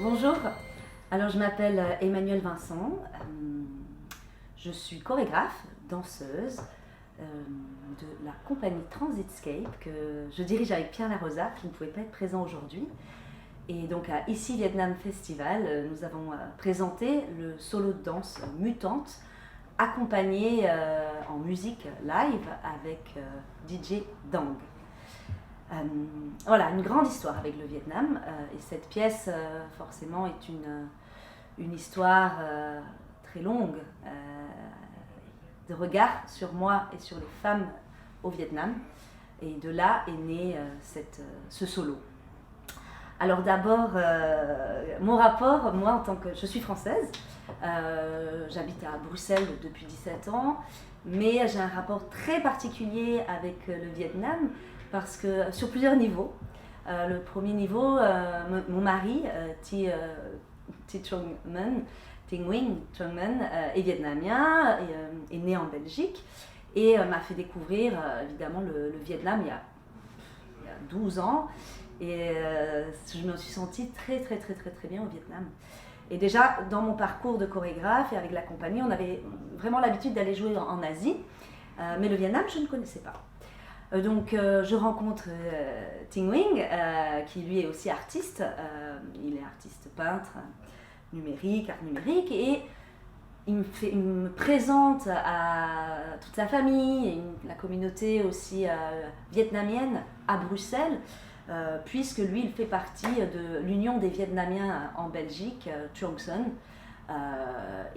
Bonjour, alors je m'appelle Emmanuelle Vincent, je suis chorégraphe, danseuse de la compagnie Transitscape que je dirige avec Pierre Larosa qui ne pouvait pas être présent aujourd'hui. Et donc à Ici Vietnam Festival, nous avons présenté le solo de danse Mutante accompagné en musique live avec DJ Dang. Voilà, une grande histoire avec le Vietnam et cette pièce forcément est une histoire très longue de regard sur moi et sur les femmes au Vietnam et de là est né ce solo. Alors d'abord, mon rapport, moi en tant que... Je suis française, j'habite à Bruxelles depuis 17 ans, mais j'ai un rapport très particulier avec le Vietnam parce que sur plusieurs niveaux. Le premier niveau, mon mari, Thi Trung Minh, Thi Nguyen Trung Minh, est vietnamien, est né en Belgique et m'a fait découvrir évidemment le Vietnam il y a 12 ans. Et je me suis sentie très bien au Vietnam. Et déjà, dans mon parcours de chorégraphe et avec la compagnie, on avait vraiment l'habitude d'aller jouer en Asie. Mais le Vietnam, je ne connaissais pas. Donc, je rencontre Thi Nguyen, qui lui est aussi artiste. Il est artiste peintre, numérique, art numérique. Et il me présente à toute sa famille, et la communauté aussi vietnamienne à Bruxelles. Puisque lui, il fait partie de l'Union des Vietnamiens en Belgique, Truong Son.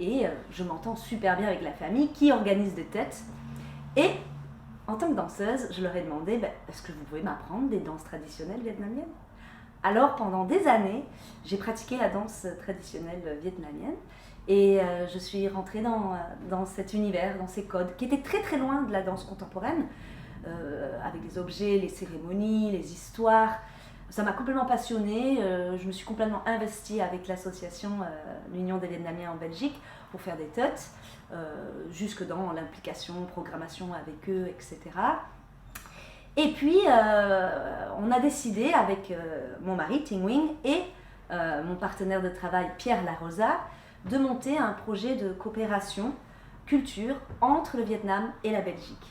Et je m'entends super bien avec la famille qui organise des têtes. Et en tant que danseuse, je leur ai demandé, est-ce que vous pouvez m'apprendre des danses traditionnelles vietnamiennes? Alors pendant des années, j'ai pratiqué la danse traditionnelle vietnamienne. Et je suis rentrée dans cet univers, dans ces codes, qui étaient très loin de la danse contemporaine. Avec les objets, les cérémonies, les histoires. Ça m'a complètement passionnée. Je me suis complètement investie avec l'association l'Union des Vietnamiens en Belgique pour faire des tuts, jusque dans l'implication, programmation avec eux, etc. Et puis, on a décidé avec mon mari, Thi Nguyen, et mon partenaire de travail, Pierre Larosa, de monter un projet de coopération culture entre le Vietnam et la Belgique.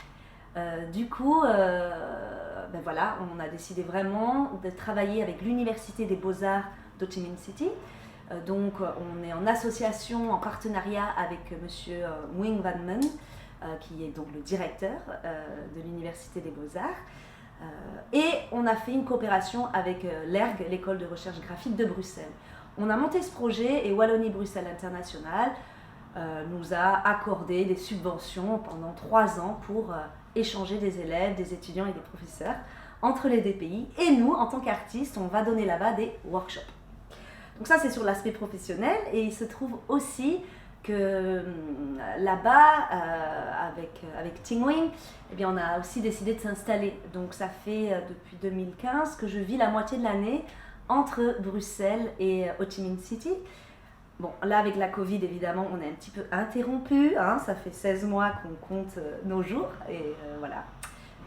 Du coup, voilà, on a décidé vraiment de travailler avec l'Université des Beaux-Arts d'Ho Chi Minh City. Donc, on est en association, en partenariat avec monsieur Nguyen Van Minh, qui est donc le directeur de l'Université des Beaux-Arts. Et on a fait une coopération avec l'ERG, l'école de recherche graphique de Bruxelles. On a monté ce projet et Wallonie-Bruxelles International nous a accordé des subventions pendant 3 ans pour échanger des élèves, des étudiants et des professeurs entre les deux pays. Et nous, en tant qu'artistes, on va donner là-bas des workshops. Donc ça, c'est sur l'aspect professionnel. Et il se trouve aussi que là-bas, avec Thi Nguyen, eh bien, on a aussi décidé de s'installer. Donc ça fait depuis 2015 que je vis la moitié de l'année entre Bruxelles et Ho Chi Minh City. Bon, là, avec la Covid, évidemment, on est un petit peu interrompu. Ça fait 16 mois qu'on compte nos jours. Et voilà,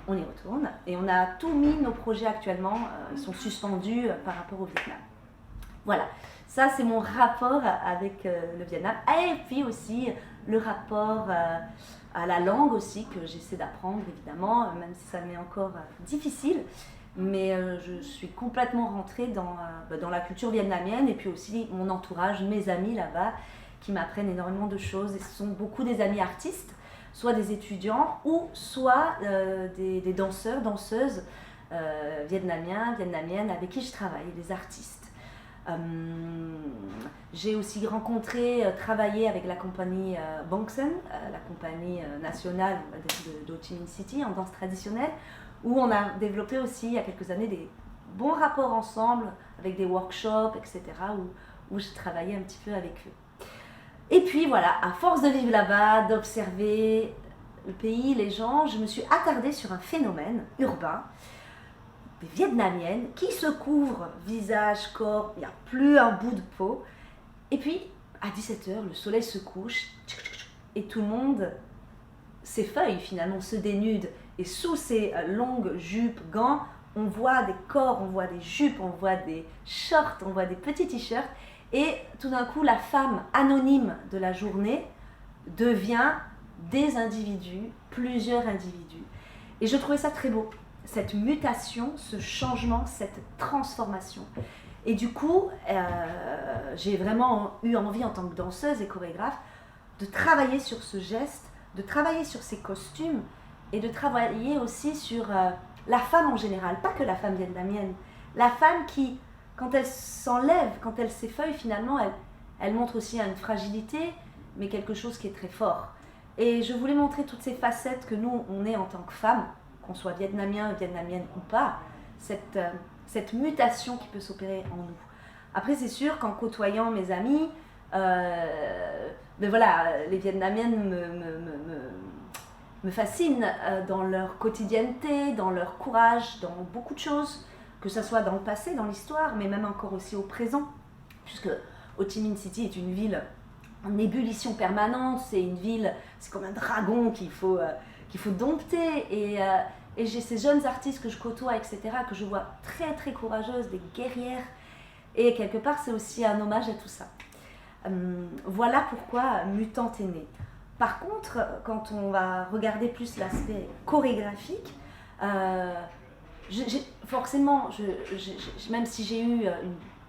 on y retourne. Et on a tout mis, nos projets actuellement, ils sont suspendus par rapport au Vietnam. Voilà, ça, c'est mon rapport avec le Vietnam. Et puis aussi, le rapport à la langue aussi, que j'essaie d'apprendre, évidemment, même si ça m'est encore difficile. Mais je suis complètement rentrée dans la culture vietnamienne et puis aussi mon entourage, mes amis là-bas qui m'apprennent énormément de choses. Et ce sont beaucoup des amis artistes, soit des étudiants ou soit des danseurs, danseuses vietnamiennes avec qui je travaille, des artistes. J'ai aussi rencontré, travaillé avec la compagnie Bang Sen, la compagnie nationale d'Ho Chi Minh City en danse traditionnelle, où on a développé aussi il y a quelques années des bons rapports ensemble avec des workshops, etc., où je travaillais un petit peu avec eux. Et puis voilà, à force de vivre là-bas, d'observer le pays, les gens, je me suis attardée sur un phénomène urbain des Vietnamiennes qui se couvrent visage, corps, il n'y a plus un bout de peau. Et puis, à 17h, le soleil se couche et tout le monde s'effeuille finalement, se dénude. Et sous ces longues jupes, gants, on voit des corps, on voit des jupes, on voit des shorts, on voit des petits t-shirts. Et tout d'un coup, la femme anonyme de la journée devient des individus, plusieurs individus. Et je trouvais ça très beau, cette mutation, ce changement, cette transformation. Et du coup, j'ai vraiment eu envie en tant que danseuse et chorégraphe de travailler sur ce geste, de travailler sur ces costumes et de travailler aussi sur la femme en général, pas que la femme vietnamienne, la femme qui, quand elle s'enlève, quand elle s'effeuille finalement, elle montre aussi une fragilité, mais quelque chose qui est très fort. Et je voulais montrer toutes ces facettes que nous, on est en tant que femmes, qu'on soit vietnamien, vietnamienne ou pas, cette mutation qui peut s'opérer en nous. Après, c'est sûr qu'en côtoyant mes amis, mais voilà, les Vietnamiennes me fascinent dans leur quotidienneté, dans leur courage, dans beaucoup de choses, que ce soit dans le passé, dans l'histoire, mais même encore aussi au présent, puisque Ho Chi Minh City est une ville en ébullition permanente, c'est une ville, c'est comme un dragon qu'il faut dompter, et j'ai ces jeunes artistes que je côtoie, etc., que je vois très très courageuses, des guerrières, et quelque part c'est aussi un hommage à tout ça. Voilà pourquoi Mutante est née. Par contre, quand on va regarder plus l'aspect chorégraphique, forcément, même si j'ai eu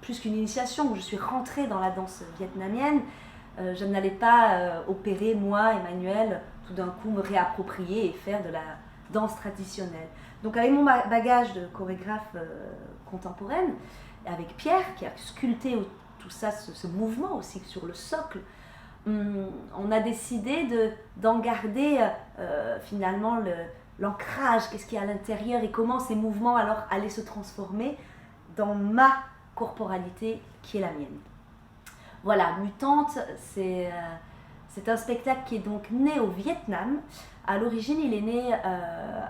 plus qu'une initiation, où je suis rentrée dans la danse vietnamienne, je n'allais pas opérer, moi, Emmanuelle, tout d'un coup me réapproprier et faire de la danse traditionnelle. Donc avec mon bagage de chorégraphe contemporaine, avec Pierre, qui a sculpté tout ça, ce mouvement aussi sur le socle, on a décidé d'en garder finalement l'ancrage, qu'est-ce qu'il y a à l'intérieur et comment ces mouvements alors allaient se transformer dans ma corporalité qui est la mienne. Voilà, Mutante, c'est un spectacle qui est donc né au Vietnam. À l'origine, il est né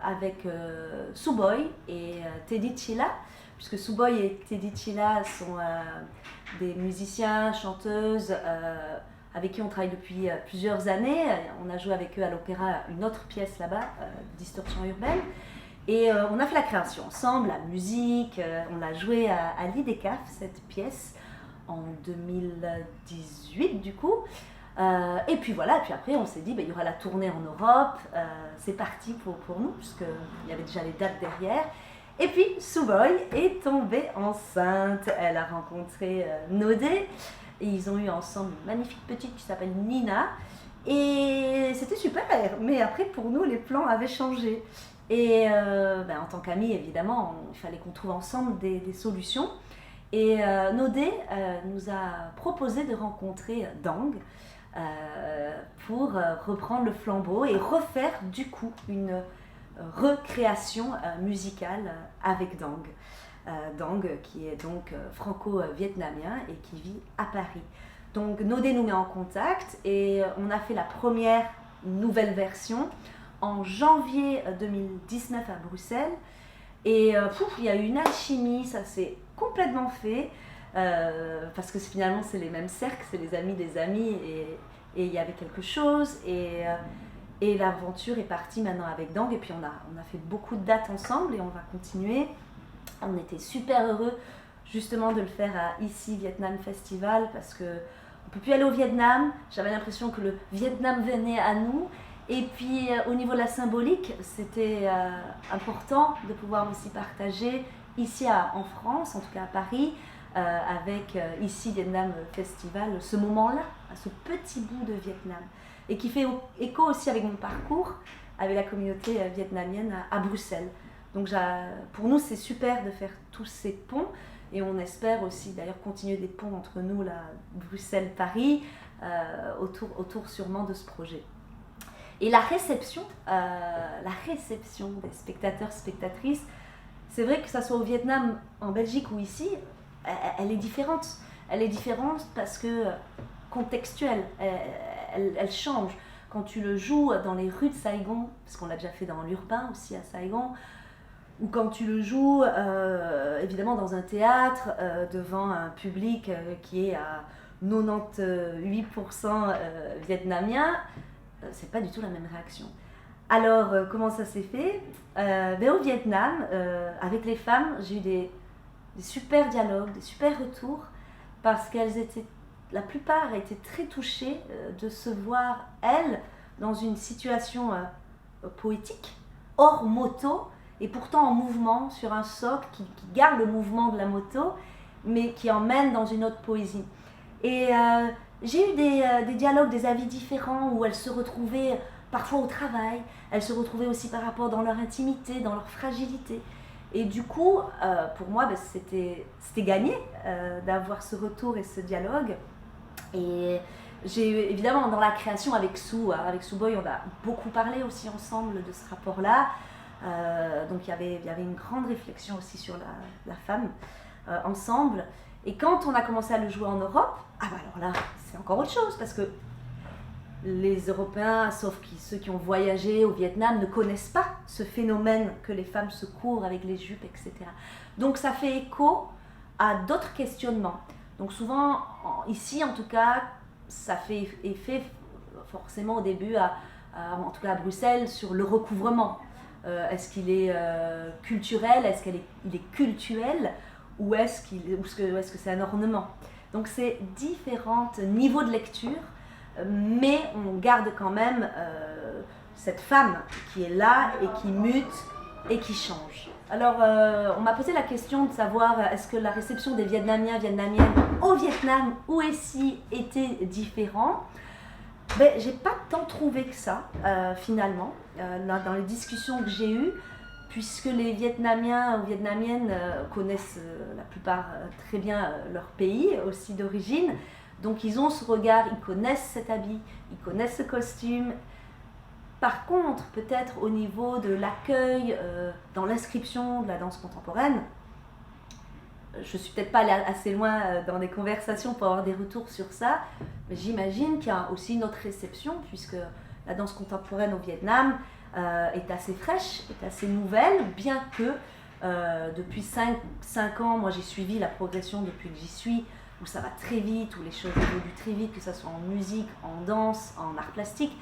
avec Suboy et Teddy Chila, puisque Suboy et Teddy Chila sont des musiciens, chanteuses, avec qui on travaille depuis plusieurs années. On a joué avec eux à l'opéra une autre pièce là-bas, Distorsion urbaine. Et on a fait la création ensemble, la musique, on l'a joué à l'IDECAF, cette pièce, en 2018 du coup. Et puis voilà, puis après on s'est dit, il y aura la tournée en Europe, c'est parti pour nous, puisqu'il y avait déjà les dates derrière. Et puis Suboy est tombée enceinte, elle a rencontré Nodé, et ils ont eu ensemble une magnifique petite qui s'appelle Nina, et c'était super, mais après pour nous les plans avaient changé. Et en tant qu'amis évidemment, il fallait qu'on trouve ensemble des solutions. Et Nodé nous a proposé de rencontrer Dang pour reprendre le flambeau et refaire du coup une recréation musicale avec Dang. Dang qui est donc franco-vietnamien et qui vit à Paris. Donc Nodé nous met en contact et on a fait la première nouvelle version en janvier 2019 à Bruxelles. Et il y a eu une alchimie, ça s'est complètement fait, parce que finalement c'est les mêmes cercles, c'est les amis des amis, et il y avait quelque chose, et l'aventure est partie maintenant avec Dang, et puis on a fait beaucoup de dates ensemble, et on va continuer. On était super heureux justement de le faire à ici Vietnam Festival, parce qu'on ne peut plus aller au Vietnam, j'avais l'impression que le Vietnam venait à nous. Et puis au niveau de la symbolique, c'était important de pouvoir aussi partager ici en France, en tout cas à Paris, avec ici Vietnam Festival, ce moment-là, ce petit bout de Vietnam. Et qui fait écho aussi avec mon parcours, avec la communauté vietnamienne à Bruxelles. Donc pour nous, c'est super de faire tous ces ponts. Et on espère aussi d'ailleurs continuer des ponts entre nous, là, Bruxelles-Paris, autour sûrement de ce projet. Et la réception des spectateurs, spectatrices, c'est vrai que ça soit au Vietnam, en Belgique ou ici, elle est différente. Elle est différente parce que contextuelle, elle change. Quand tu le joues dans les rues de Saigon, parce qu'on l'a déjà fait dans l'urbain aussi à Saigon, ou quand tu le joues évidemment dans un théâtre devant un public qui est à 98% vietnamien, c'est pas du tout la même réaction. Alors, comment ça s'est fait? Au Vietnam, avec les femmes, j'ai eu des super dialogues, des super retours, parce la plupart étaient très touchées de se voir, elles, dans une situation poétique, hors moto, et pourtant en mouvement, sur un socle qui garde le mouvement de la moto, mais qui emmène dans une autre poésie. Et j'ai eu des dialogues, des avis différents, où elles se retrouvaient parfois au travail, elles se retrouvaient aussi par rapport dans leur intimité, dans leur fragilité. Et du coup, pour moi, c'était gagné d'avoir ce retour et ce dialogue. Et j'ai évidemment, dans la création avec Sue Boy, on a beaucoup parlé aussi ensemble de ce rapport-là. Donc il y avait une grande réflexion aussi sur la femme ensemble. Et quand on a commencé à le jouer en Europe, alors là, c'est encore autre chose, parce que les Européens, sauf ceux qui ont voyagé au Vietnam, ne connaissent pas ce phénomène que les femmes se courent avec les jupes, etc. Donc ça fait écho à d'autres questionnements. Donc souvent, ici en tout cas, ça fait effet forcément au début, en tout cas à Bruxelles, sur le recouvrement. Est-ce qu'il est culturel, est-ce qu'il est cultuel, ou est-ce que c'est un ornement? Donc c'est différents niveaux de lecture, mais on garde quand même cette femme qui est là et qui mute et qui change. Alors on m'a posé la question de savoir est-ce que la réception des Vietnamiens, Vietnamiennes au Vietnam ou ici était différente. J'ai pas tant trouvé que ça finalement dans les discussions que j'ai eues, puisque les Vietnamiens ou Vietnamiennes connaissent la plupart très bien leur pays aussi d'origine. Donc ils ont ce regard, ils connaissent cet habit, ils connaissent ce costume. Par contre, peut-être au niveau de l'accueil, dans l'inscription de la danse contemporaine, je ne suis peut-être pas allée assez loin dans des conversations pour avoir des retours sur ça, mais j'imagine qu'il y a aussi une autre réception, puisque la danse contemporaine au Vietnam est assez fraîche, est assez nouvelle, bien que depuis 5 ans, moi j'ai suivi la progression depuis que j'y suis, où ça va très vite, où les choses évoluent très vite, que ce soit en musique, en danse, en art plastique.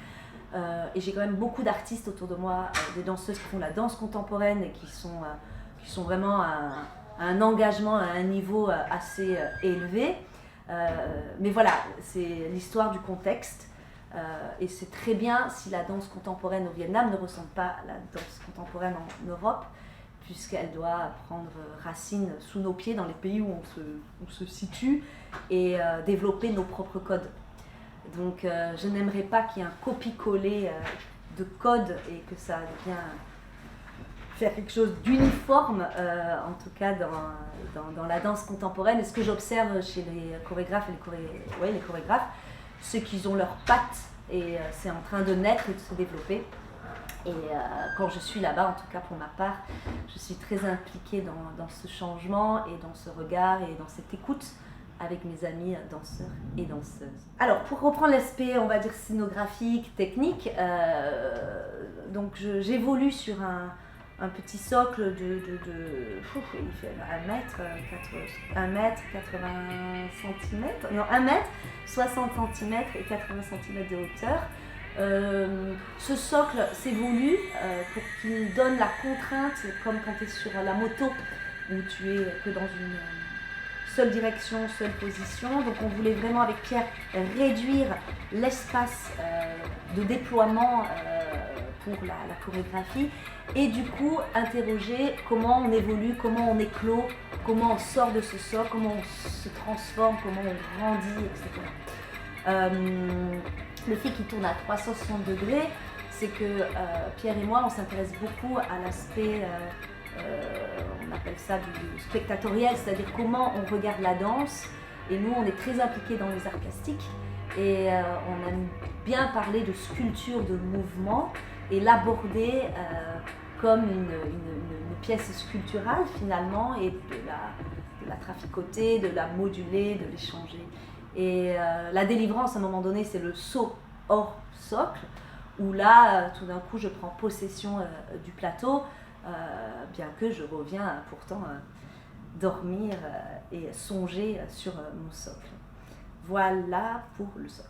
Et j'ai quand même beaucoup d'artistes autour de moi, des danseuses qui font la danse contemporaine et qui sont vraiment à un engagement, à un niveau assez élevé. Mais voilà, c'est l'histoire du contexte. Et c'est très bien si la danse contemporaine au Vietnam ne ressemble pas à la danse contemporaine en Europe, puisqu'elle doit prendre racine sous nos pieds dans les pays où on se situe et développer nos propres codes. Donc je n'aimerais pas qu'il y ait un copie-coller de codes et que ça vienne faire quelque chose d'uniforme, en tout cas dans la danse contemporaine. Et ce que j'observe chez les chorégraphes et les chorégraphes, c'est qu'ils ont leurs pattes et c'est en train de naître et de se développer. Et quand je suis là-bas, en tout cas pour ma part, je suis très impliquée dans ce changement et dans ce regard et dans cette écoute avec mes amis danseurs et danseuses. Alors pour reprendre l'aspect, on va dire scénographique, technique, donc j'évolue sur un petit socle il fait 1 mètre 80 cm, non 1 mètre 60 cm et 80 cm de hauteur. Ce socle s'évolue pour qu'il donne la contrainte, comme quand tu es sur la moto où tu es que dans une seule direction, seule position. Donc on voulait vraiment avec Pierre réduire l'espace de déploiement pour la chorégraphie et du coup interroger comment on évolue, comment on éclot, comment on sort de ce socle, comment on se transforme, comment on grandit, etc. Le fait qu'il tourne à 360 degrés, c'est que Pierre et moi on s'intéresse beaucoup à l'aspect on appelle ça du spectatoriel, c'est-à-dire comment on regarde la danse. Et nous, on est très impliqués dans les arts plastiques et on aime bien parler de sculpture, de mouvement et l'aborder comme une pièce sculpturale finalement et de la traficoter, de la moduler, de l'échanger. Et la délivrance, à un moment donné, c'est le saut hors socle où là, tout d'un coup, je prends possession du plateau. Bien que je reviens pourtant dormir et songer sur mon socle. Voilà pour le socle.